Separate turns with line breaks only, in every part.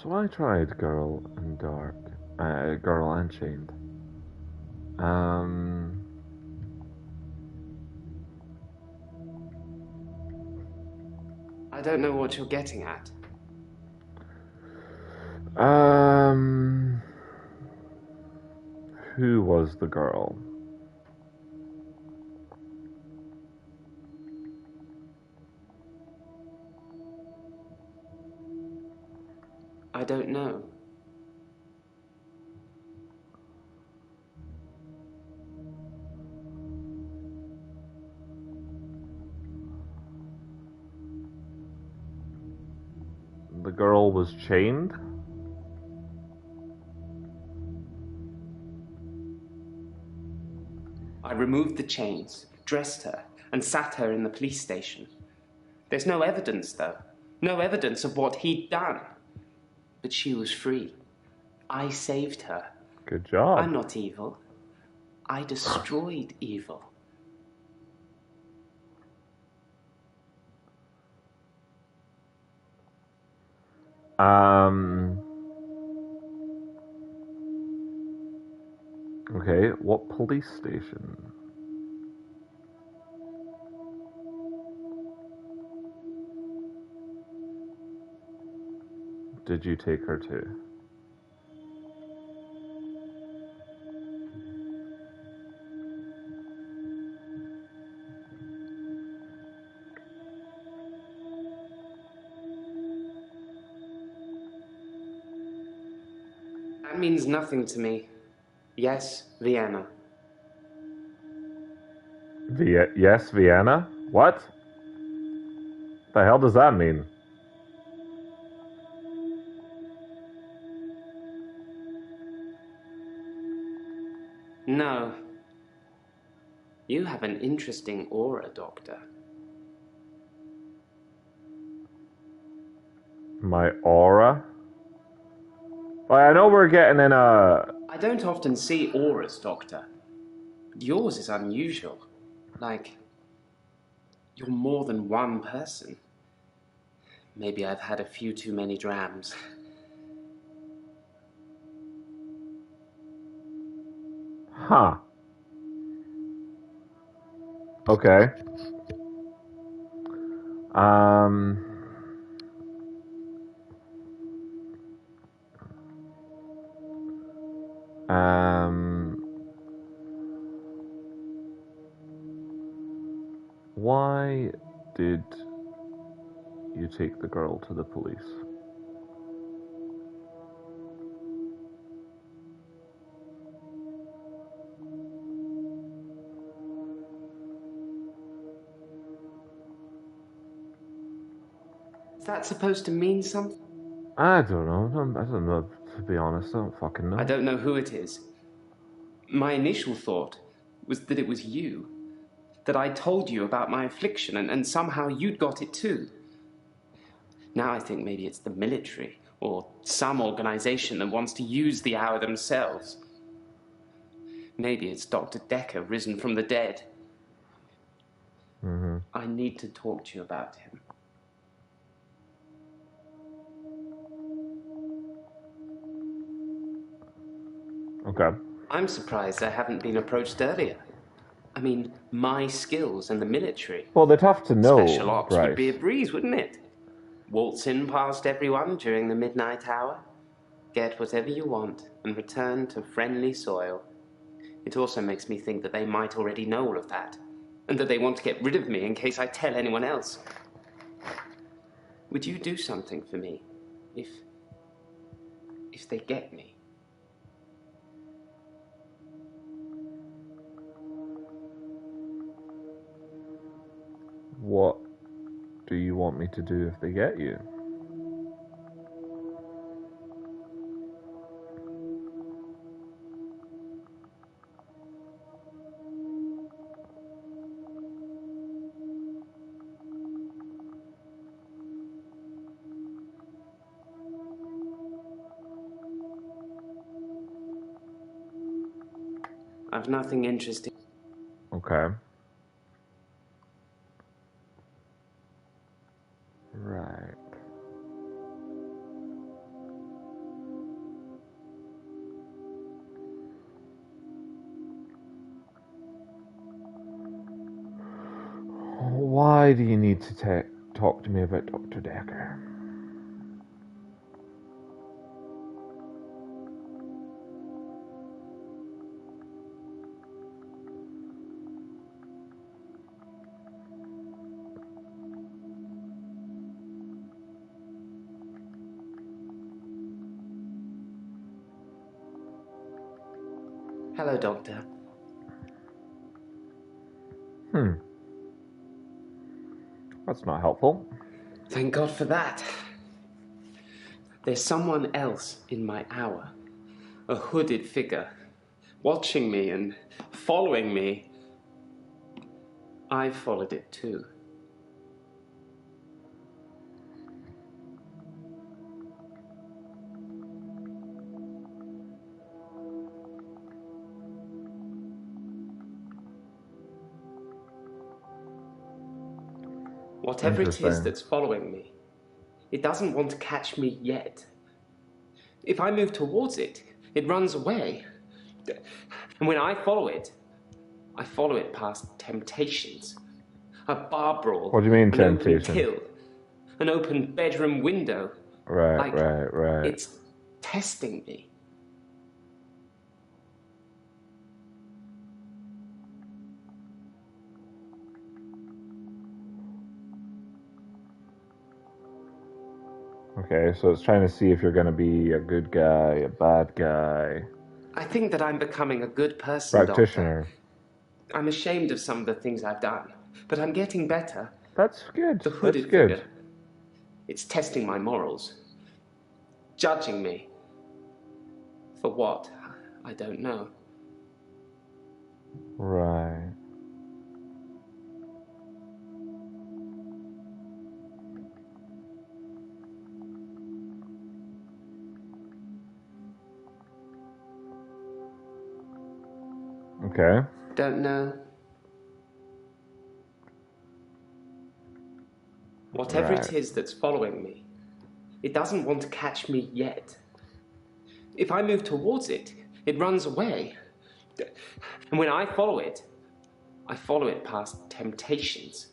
So I tried Girl and Dark, Girl Unchained. Um,
I don't know what you're getting at.
um, who was the girl?
I don't know.
The girl was chained?
I removed the chains, dressed her, and sat her in the police station. There's no evidence, though. No evidence of what he'd done. But she was free. I saved her.
Good job.
I'm not evil. I destroyed evil.
Um, okay, what police station? Did you take her to?
That means nothing to me. Yes, Vienna.
Yes, Vienna? What? The hell does that mean?
No. You have an interesting aura, Doctor.
My aura? Well, I know we're getting in a.
I don't often see auras, Doctor. But yours is unusual. Like, you're more than one person. Maybe I've had a few too many drams.
Huh. Okay. Um. Um. Why did you take the girl to the police?
Is that supposed to mean something?
I don't know. I don't know. To be honest, I don't fucking
I
know.
don't know who it is. My initial thought was that it was you. That I told you about my affliction and somehow you'd got it too. Now I think maybe it's the military or some organization that wants to use the hour themselves. Maybe it's Dr. Decker risen from the dead.
Mm-hmm.
I need to talk to you about him.
Okay.
I'm surprised I haven't been approached earlier. I mean, my skills in the military.
Well, they'd have to
Special
know,
ops would be a
Bryce.
breeze, wouldn't it? Waltz in past everyone during the midnight hour, get whatever you want, and return to friendly soil. It also makes me think that they might already know all of that, and that they want to get rid of me in case I tell anyone else. Would you do something for me if they get me?
What do you want me to do if they get you?
I've nothing interesting.
Okay. Right. Why do you need to talk to me about Dr. Decker?
Hello, Doctor.
That's not helpful.
Thank God for that. There's someone else in my hour. A hooded figure. Watching me and following me. I followed it too. Whatever it is that's following me, it doesn't want to catch me yet. If I move towards it, it runs away. And when I follow it past temptations. A bar brawl.
What do you mean,
an
temptation?
Open kill. An open bedroom window.
Right.
It's testing me.
Okay, so it's trying to see if you're going to be a good guy, a bad guy.
I think that I'm becoming a good person,
Practitioner.
Doctor. I'm ashamed of some of the things I've done, but I'm getting better.
That's good.
The hooded figure. It's testing my morals. Judging me. For what? I don't know.
Right. Okay.
Don't know. Whatever it is that's following me, it doesn't want to catch me yet. If I move towards it, it runs away. And when I follow it past temptations.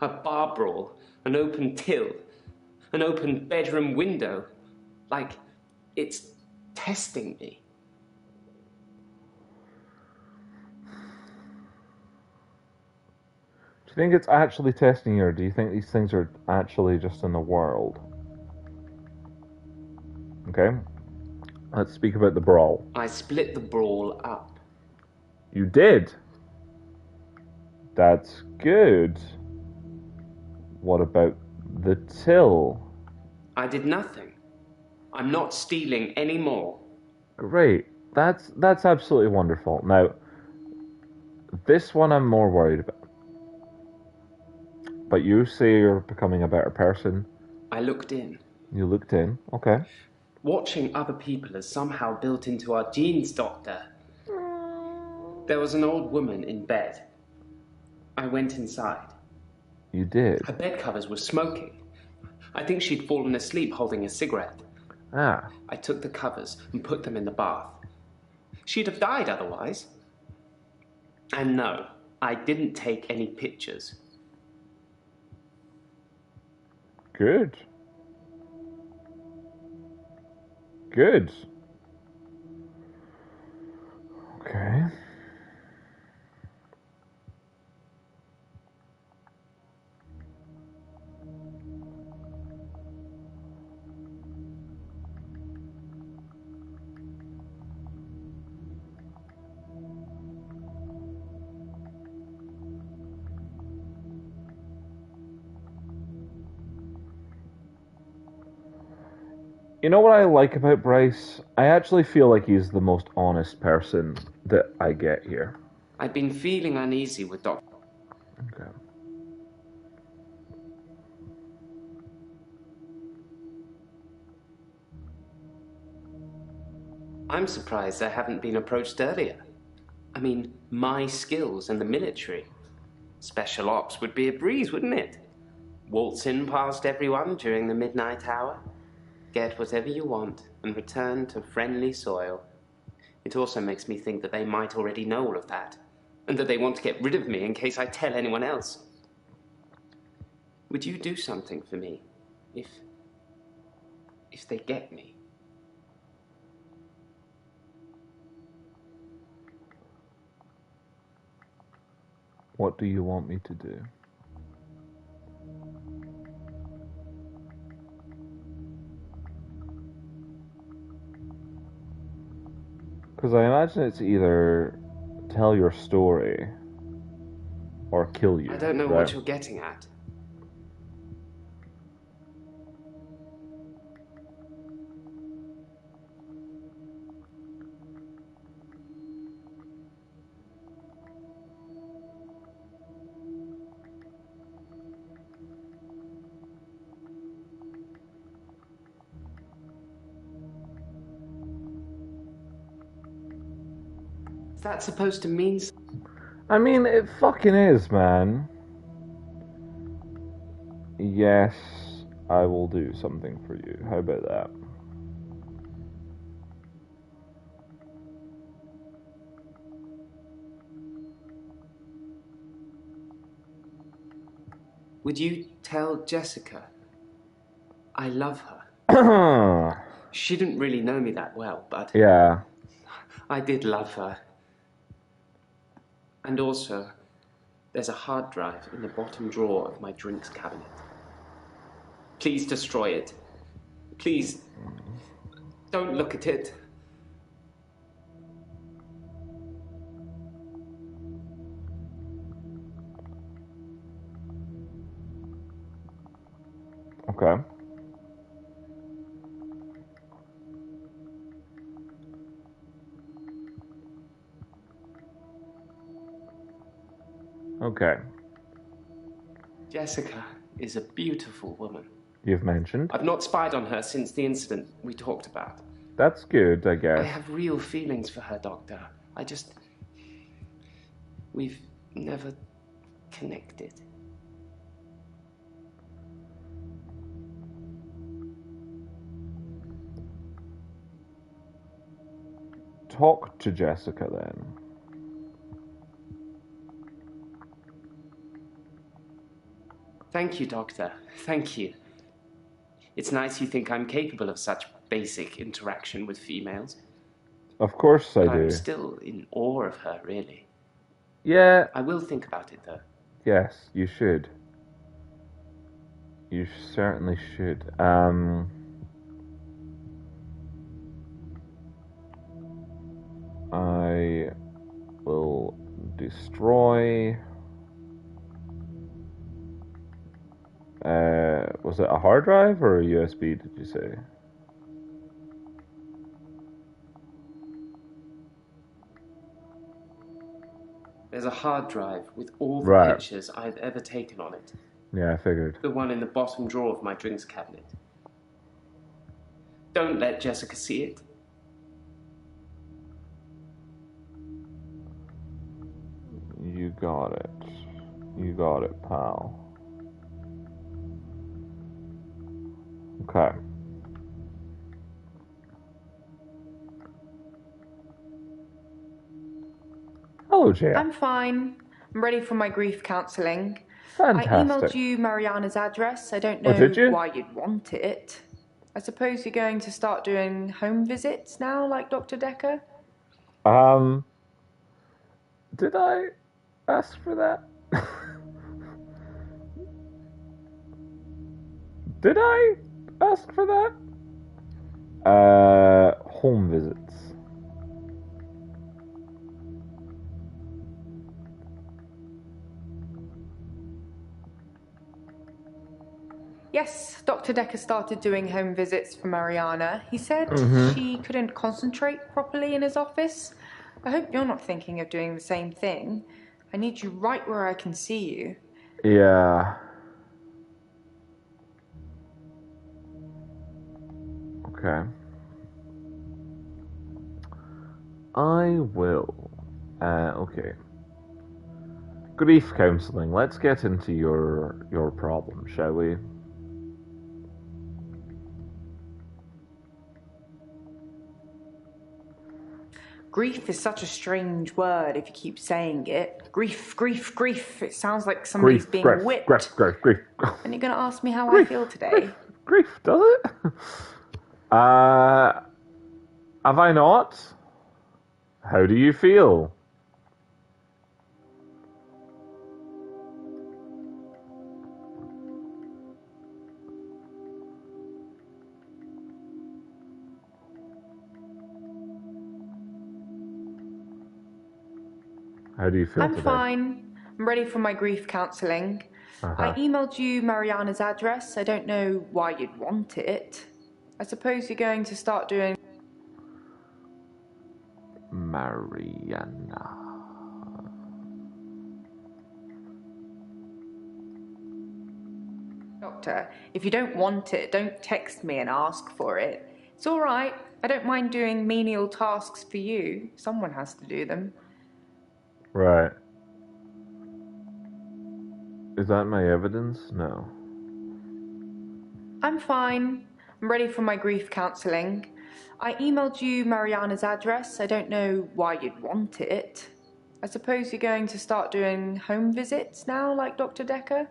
A bar brawl, an open till, an open bedroom window. Like it's testing me.
Do you think it's actually testing you, or do you think these things are actually just in the world? Okay. Let's speak about the brawl.
I split the brawl up.
You did? That's good. What about the till?
I did nothing. I'm not stealing anymore.
Great. That's absolutely wonderful. Now, this one I'm more worried about. But you say you're becoming a better person.
I looked in.
You looked in, okay.
Watching other people is somehow built into our genes, Doctor. There was an old woman in bed. I went inside.
You did?
Her bed covers were smoking. I think she'd fallen asleep holding a cigarette.
Ah.
I took the covers and put them in the bath. She'd have died otherwise. And no, I didn't take any pictures.
Good. Good. Okay. You know what I like about Bryce? I actually feel like he's the most honest person that I get here.
I'd been feeling uneasy with Dr.
Okay.
I'm surprised I haven't been approached earlier. I mean, my skills in the military. Special ops would be a breeze, wouldn't it? Waltz in past everyone during the midnight hour. Get whatever you want and return to friendly soil. It also makes me think that they might already know all of that, and that they want to get rid of me in case I tell anyone else. Would you do something for me if they get me?
What do you want me to do? Because I imagine it's either tell your story or kill you.
I don't know
right?
what you're getting at. Is that supposed to mean something?
I mean, it fucking is, man. Yes, I will do something for you. How about that?
Would you tell Jessica I love her? She didn't really know me that well, but
yeah.
I did love her. And also, there's a hard drive in the bottom drawer of my drinks cabinet. Please destroy it. Please, don't look at it.
Okay. Okay.
Jessica is a beautiful woman.
You've mentioned.
I've not spied on her since the incident we talked about.
That's good, I guess.
I have real feelings for her, Doctor. We've never connected.
Talk to Jessica then.
Thank you, Doctor. Thank you. It's nice you think I'm capable of such basic interaction with females.
Of course I do.
I'm still in awe of her, really.
Yeah.
I will think about it, though.
Yes, you should. You certainly should. I will destroy. Was it a hard drive or a USB, did you say?
There's a hard drive with all the
Right.
pictures I've ever taken on it.
Yeah, I figured.
The one in the bottom drawer of my drinks cabinet. Don't let Jessica see it.
You got it. You got it, pal. Okay. Hello, Jay.
I'm fine. I'm ready for my grief counselling.
Fantastic.
I emailed you Mariana's address. I don't know
did you?
why you'd want it. I suppose you're going to start doing home visits now, like Dr. Decker?
Did I ask for that? Did I ask for that? Home visits.
Yes, Dr. Decker started doing home visits for Mariana. He said she couldn't concentrate properly in his office. I hope you're not thinking of doing the same thing. I need you right where I can see you.
Yeah. Okay. I will. Okay. Grief counselling. Let's get into your problem, shall we?
Grief is such a strange word if you keep saying it. Grief, grief, grief. It sounds like somebody's being whipped.
Grief.
And you're going to ask me how
Grief,
I feel today?
Grief, does it? Have I not? How do you feel? How do you feel
I'm
today?
fine. I'm ready for my grief counselling. I emailed you Mariana's address. I don't know why you'd want it. I suppose you're going to start doing...
Mariana.
Doctor, if you don't want it, don't text me and ask for it. It's all right. I don't mind doing menial tasks for you. Someone has to do them.
Right. Is that my evidence? No.
I'm fine. I'm ready for my grief counselling. I emailed you Mariana's address. I don't know why you'd want it. I suppose you're going to start doing home visits now, like Dr. Decker?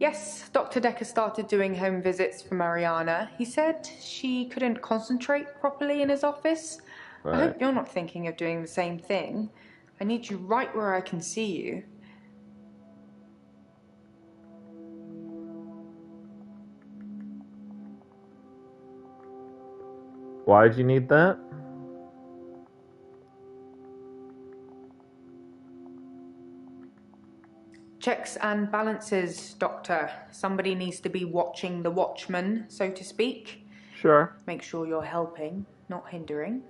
Yes, Dr. Decker started doing home visits for Mariana. He said she couldn't concentrate properly in his office.
Right.
I hope you're not thinking of doing the same thing. I need you right where I can see you.
Why do you need that?
Checks and balances, Doctor. Somebody needs to be watching the watchman, so to speak.
Sure.
Make sure you're helping, not hindering.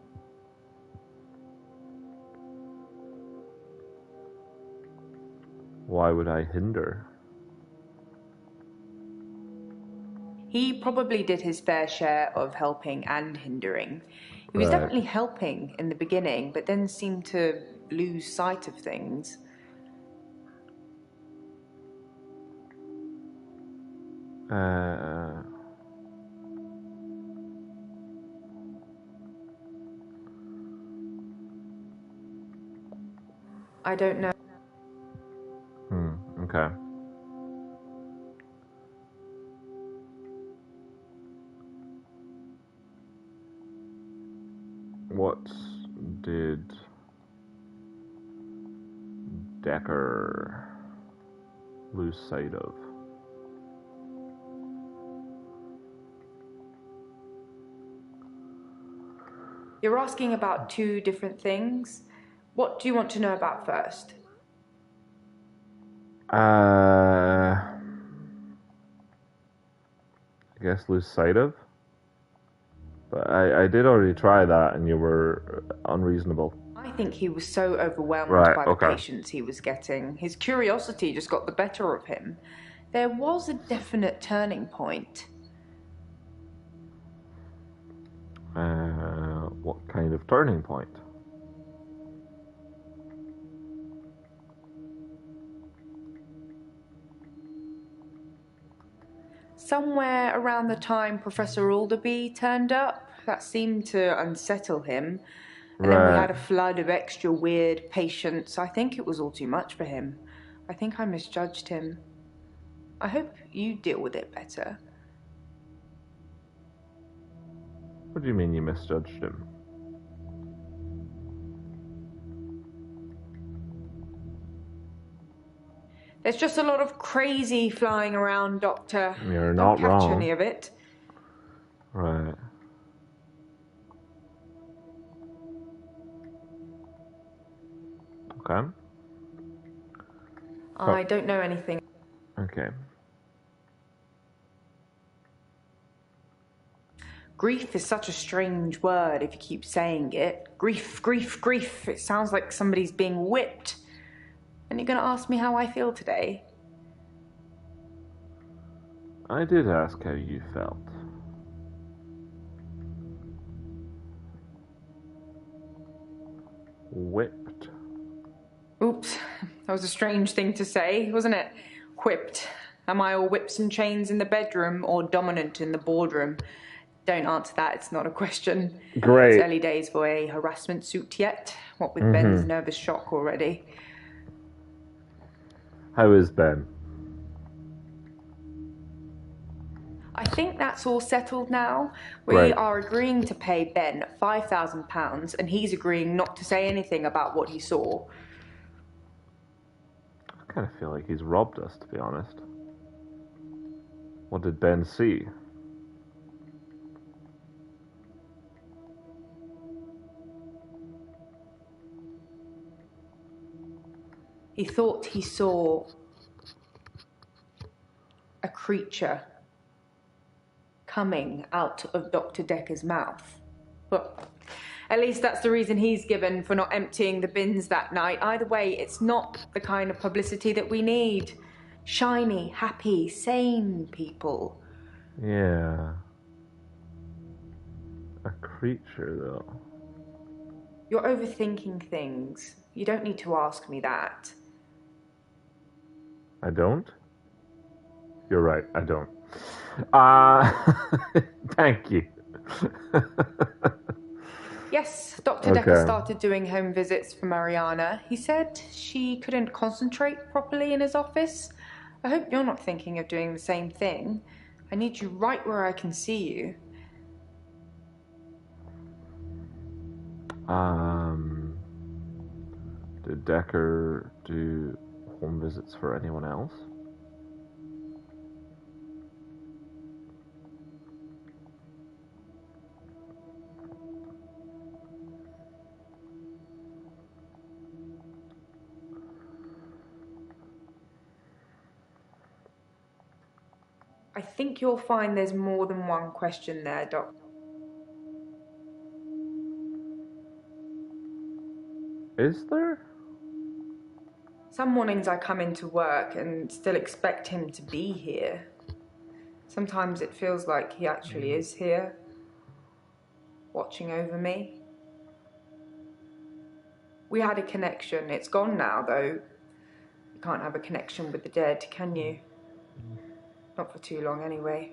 Why would I hinder?
He probably did his fair share of helping and hindering. He was
Right.
definitely helping in the beginning, but then seemed to lose sight of things. I don't know.
Okay. What did Decker lose sight of?
You're asking about two different things. What do you want to know about first?
I guess lose sight of? But I did already try that and you were unreasonable.
I think he was so overwhelmed
Right,
by the
okay.
patients he was getting. His curiosity just got the better of him. There was a definite turning point.
What kind of turning point?
Somewhere around the time Professor Alderby turned up, that seemed to unsettle him. And then we
Right.
had a flood of extra weird patients. I think it was all too much for him. I think I misjudged him. I hope you deal with it better.
What do you mean you misjudged him?
There's just a lot of crazy flying around, Doctor.
You're
Don't
not
catch
wrong.
any of it.
Right. Okay.
I don't know anything.
Okay.
Grief is such a strange word if you keep saying it. Grief, grief, grief. It sounds like somebody's being whipped. And you're going to ask me how I feel today?
I did ask how you felt. Whipped.
Oops, that was a strange thing to say, wasn't it? Whipped. Am I all whips and chains in the bedroom or dominant in the boardroom? Don't answer that, it's not a question.
Great.
It's early days for a harassment suit yet, what with Ben's nervous shock already.
How is Ben?
I think that's all settled now. We
Right.
are agreeing to pay Ben £5,000 and he's agreeing not to say anything about what he saw.
I kind of feel like he's robbed us, to be honest. What did Ben see?
He thought he saw a creature coming out of Dr. Decker's mouth. Well, at least that's the reason he's given for not emptying the bins that night. Either way, it's not the kind of publicity that we need. Shiny, happy, sane people.
Yeah. A creature, though.
You're overthinking things. You don't need to ask me that.
I don't? You're right, I don't. Thank you.
Yes, Dr. Decker started doing home visits for Mariana. He said she couldn't concentrate properly in his office. I hope you're not thinking of doing the same thing. I need you right where I can see you.
Did Decker do home visits for anyone else?
I think you'll find there's more than one question there, Doc.
Is there?
Some mornings I come into work and still expect him to be here. Sometimes it feels like he actually is here, watching over me. We had a connection. It's gone now, though. You can't have a connection with the dead, can you? Not for too long, anyway.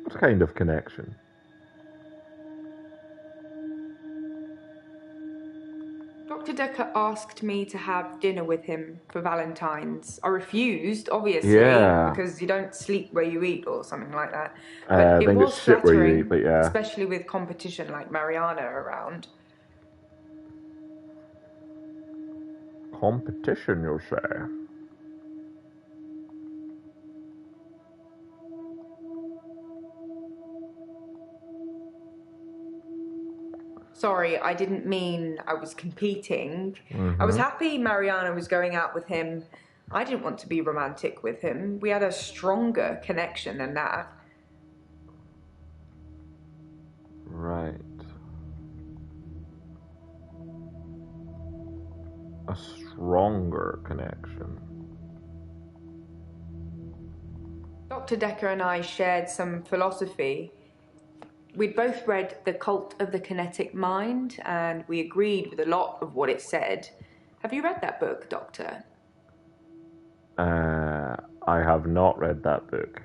What kind of connection?
Dr. Decker asked me to have dinner with him for Valentine's. I refused, obviously, because you don't sleep where you eat or something like that. But
I
it
think
was
it's shit where you eat, but yeah.
especially with competition like Mariana around.
Competition, you'll say?
Sorry, I didn't mean I was competing. I was happy Mariana was going out with him. I didn't want to be romantic with him. We had a stronger connection than that.
Right. A stronger connection.
Dr. Decker and I shared some philosophy. We'd both read The Cult of the Kinetic Mind, and we agreed with a lot of what it said. Have you read that book, Doctor?
I have not read that book.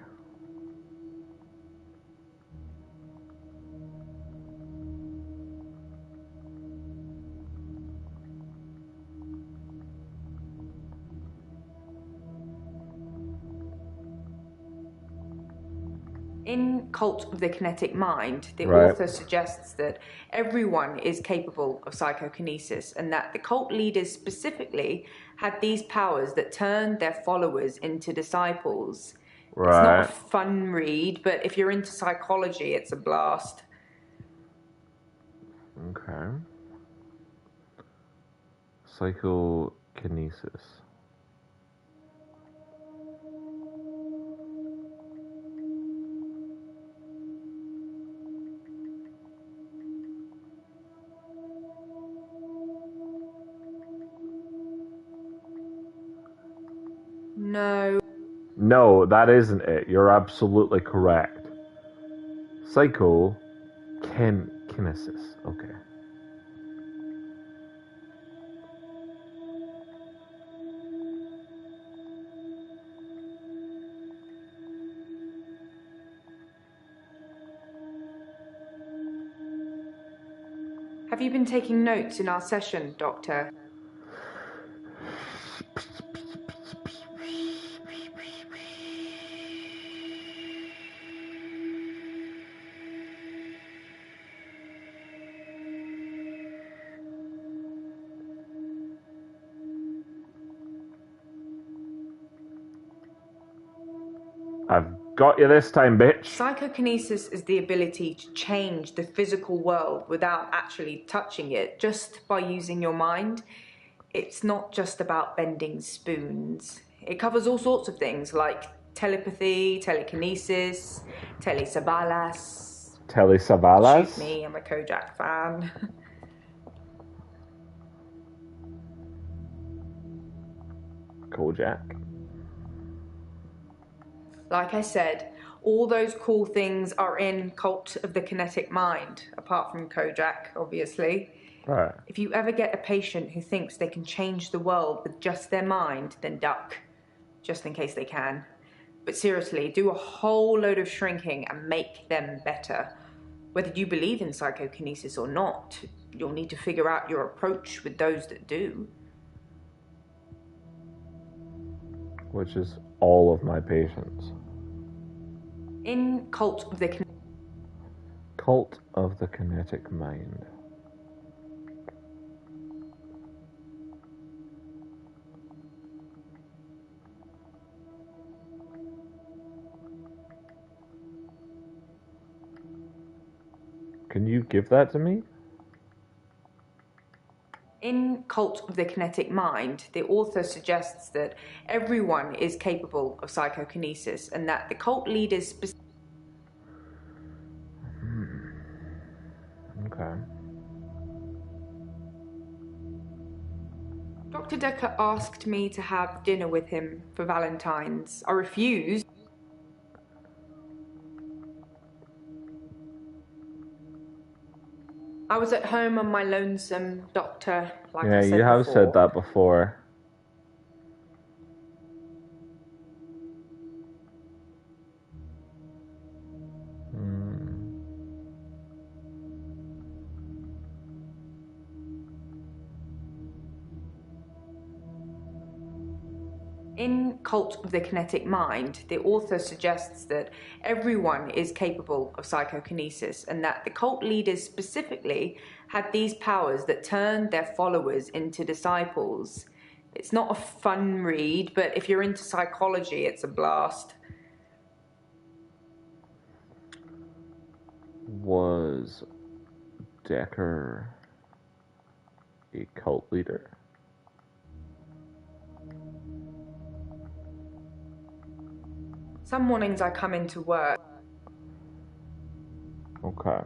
In Cult of the Kinetic Mind, the
Right.
author suggests that everyone is capable of psychokinesis and that the cult leaders specifically had these powers that turned their followers into disciples. It's not
Right.
a fun read, but if you're into psychology, it's a blast.
Okay. Psychokinesis.
No.
No, that isn't it. You're absolutely correct. Psychokinesis. Okay.
Have you been taking notes in our session, Doctor?
I've got you this time, bitch.
Psychokinesis is the ability to change the physical world without actually touching it, just by using your mind. It's not just about bending spoons. It covers all sorts of things like telepathy, telekinesis, telesabalas.
Telesabalas?
Shoot me, I'm a Kojak fan.
Kojak.
Like I said, all those cool things are in Cult of the Kinetic Mind, apart from Kojak, obviously.
Right.
If you ever get a patient who thinks they can change the world with just their mind, then duck, just in case they can. But seriously, do a whole load of shrinking and make them better. Whether you believe in psychokinesis or not, you'll need to figure out your approach with those that do.
Which is all of my patients.
In Cult of the
Kinetic Mind. Can you give that to me?
In Cult of the Kinetic Mind, the author suggests that everyone is capable of psychokinesis and that the cult leaders...
Okay.
Dr. Decker asked me to have dinner with him for Valentine's. I refused. I was at home on my lonesome, Doctor, like
Yeah,
I said
you have
before.
said that before.
In Cult of the Kinetic Mind, the author suggests that everyone is capable of psychokinesis and that the cult leaders specifically had these powers that turned their followers into disciples. It's not a fun read, but if you're into psychology, it's a blast.
Was Decker a cult leader?
Some mornings I come into work.
Okay.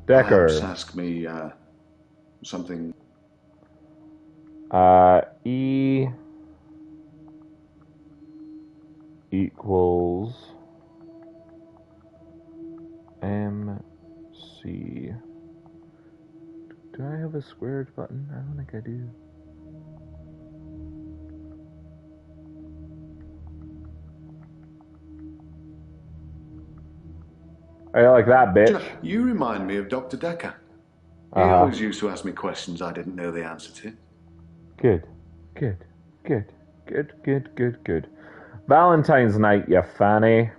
Decker.
Perhaps ask me something.
E equals MC. Do I have a squared button? I don't think I do. I like that, bitch.
You remind me of Dr. Decker. He always used to ask me questions I didn't know the answer to.
Good. Valentine's night, you fanny.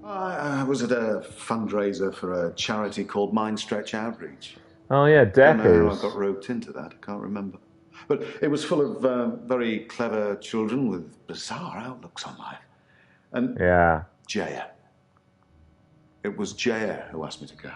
I was at a fundraiser for a charity called Mind Stretch Outreach.
Oh yeah,
I don't know
Deckers.
how I got roped into that. I can't remember. But it was full of very clever children with bizarre outlooks on life. And
Yeah.
Jaya. It was Jaya who asked me to go.